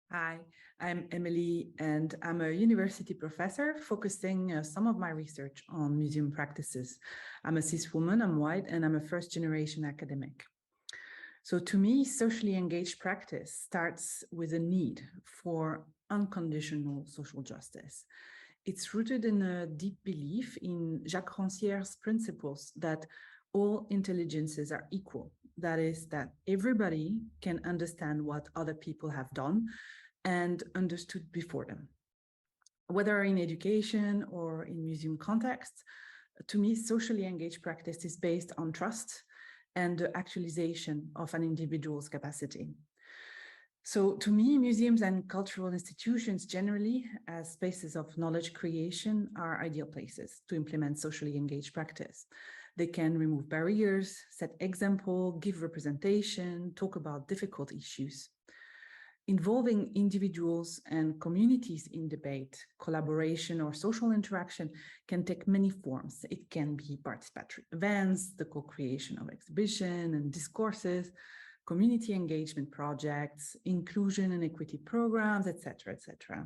Hi, I'm Emilie, and I'm a university professor focusing some of my research on museum practices. I'm a cis woman, I'm white, and I'm a first-generation academic. So to me, socially engaged practice starts with a need for unconditional social justice. It's rooted in a deep belief in Jacques Rancière's principles that all intelligences are equal. That is, that everybody can understand what other people have done and understood before them. Whether in education or in museum contexts, to me, socially engaged practice is based on trust and the actualization of an individual's capacity. So to me, museums and cultural institutions generally, as spaces of knowledge creation, are ideal places to implement socially engaged practice. They can remove barriers, set example, give representation, talk about difficult issues. Involving individuals and communities in debate, collaboration, or social interaction can take many forms. It can be participatory events, the co-creation of exhibition and discourses, community engagement projects, inclusion and equity programs, etc., etc.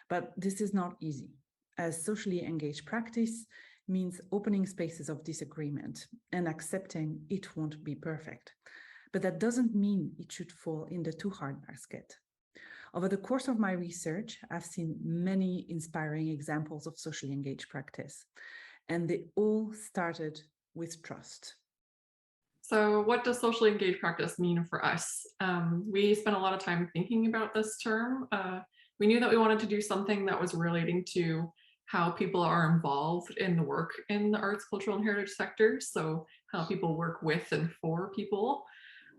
But this is not easy, as socially engaged practice means opening spaces of disagreement and accepting it won't be perfect. But that doesn't mean it should fall in the too hard basket. Over the course of my research, I've seen many inspiring examples of socially engaged practice, and they all started with trust. So what does socially engaged practice mean for us? We spent a lot of time thinking about this term. We knew that we wanted to do something that was relating to how people are involved in the work in the arts, cultural, and heritage sectors. So how people work with and for people.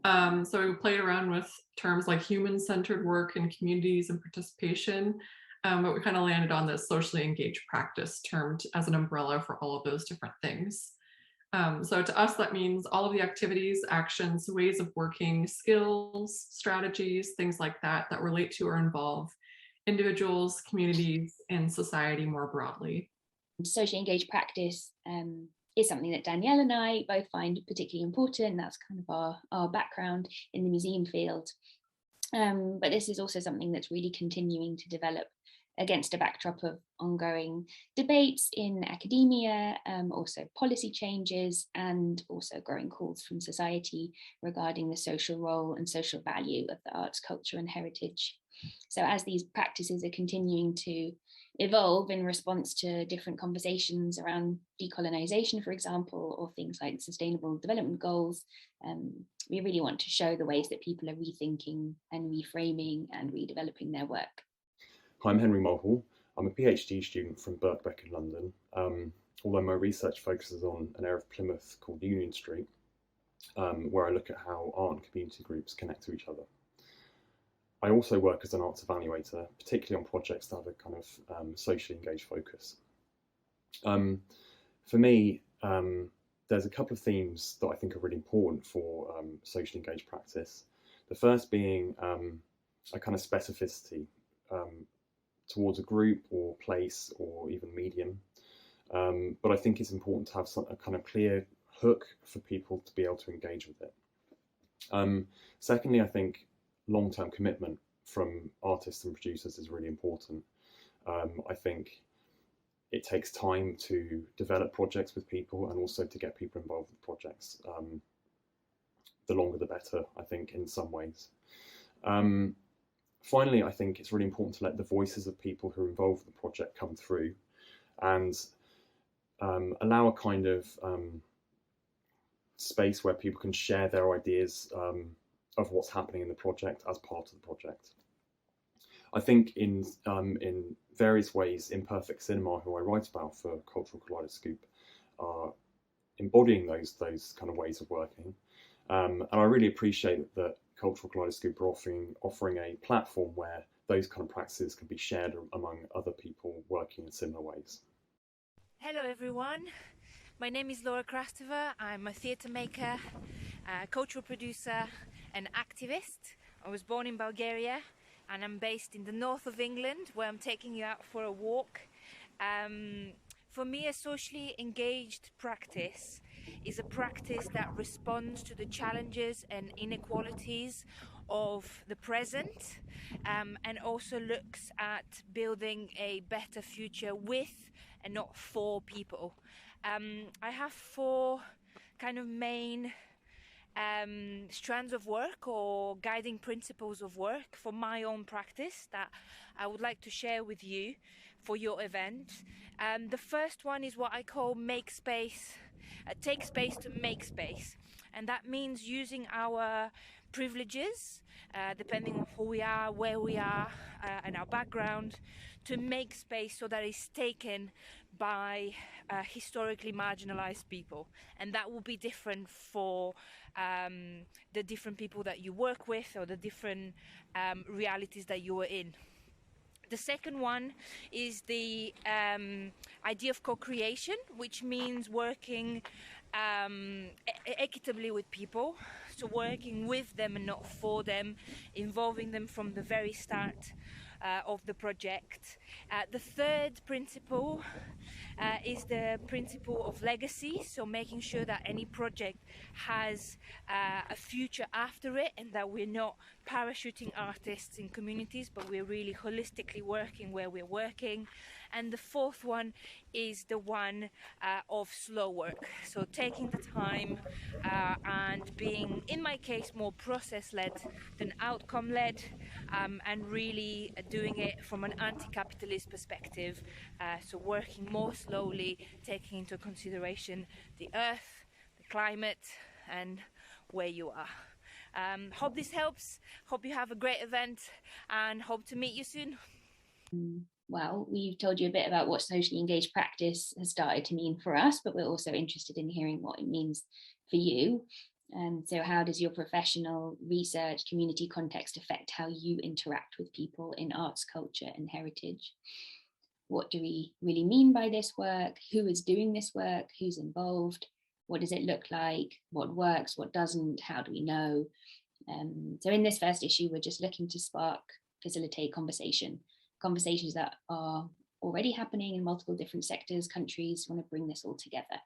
So we played around with terms like human-centered work and communities and participation, but we kind of landed on this socially engaged practice term as an umbrella for all of those different things. So to us, that means all of the activities, actions, ways of working, skills, strategies, things like that, that relate to or involve individuals, communities, and society more broadly. Socially engaged practice is something that Danielle and I both find particularly important. That's kind of our background in the museum field. But this is also something that's really continuing to develop against a backdrop of ongoing debates in academia, also policy changes, and also growing calls from society regarding the social role and social value of the arts, culture, and heritage. So as these practices are continuing to evolve in response to different conversations around decolonization, for example, or things like sustainable development goals, we really want to show the ways that people are rethinking and reframing and redeveloping their work. Hi, I'm Henry Mulhall. I'm a PhD student from Birkbeck in London, although my research focuses on an area of Plymouth called Union Street, where I look at how art and community groups connect to each other. I also work as an arts evaluator, particularly on projects that have a kind of socially engaged focus. For me, there's a couple of themes that I think are really important for socially engaged practice. The first being a kind of specificity towards a group or place or even medium. But I think it's important to have a kind of clear hook for people to be able to engage with it. Secondly, I think long-term commitment from artists and producers is really important. I think it takes time to develop projects with people and also to get people involved with projects. The longer the better, I think, in some ways. Finally, I think it's really important to let the voices of people who are involved with the project come through and allow a kind of space where people can share their ideas of what's happening in the project as part of the project. I think in various ways, Imperfect Cinema, who I write about for Cultural Caleidoscoop, are embodying those kind of ways of working. And I really appreciate that Cultural Caleidoscoop are offering a platform where those kind of practices can be shared among other people working in similar ways. Hello everyone, my name is Lora Krasteva. I'm a theatre maker, cultural producer and activist. I was born in Bulgaria and I'm based in the north of England, where I'm taking you out for a walk. For me, a socially engaged practice is a practice that responds to the challenges and inequalities of the present, and also looks at building a better future with and not for people. I have 4 kind of main strands of work or guiding principles of work for my own practice that I would like to share with you for your event. The first one is what I call make space, take space to make space. And that means using our privileges, depending on who we are, where we are, and our background, to make space so that it's taken by historically marginalized people. And that will be different for the different people that you work with or the different realities that you are in. The second one is the idea of co-creation, which means working equitably with people, so working with them and not for them, involving them from the very start of the project. The third principle is the principle of legacy, so making sure that any project has a future after it, and that we're not parachuting artists in communities, but we're really holistically working where we're working. And the fourth one is the one of slow work, so taking the time and being, in my case, more process-led than outcome-led, and really doing it from an anti-capitalist perspective, so working more slowly, taking into consideration the earth, the climate, and where you are. Hope this helps, hope you have a great event, and hope to meet you soon. Well, we've told you a bit about what socially engaged practice has started to mean for us, but we're also interested in hearing what it means for you. So how does your professional research community context affect how you interact with people in arts, culture, and heritage? What do we really mean by this work? Who is doing this work? Who's involved? What does it look like? What works? What doesn't? How do we know? So in this first issue, we're just looking to facilitate conversations that are already happening in multiple different sectors, countries. We want to bring this all together.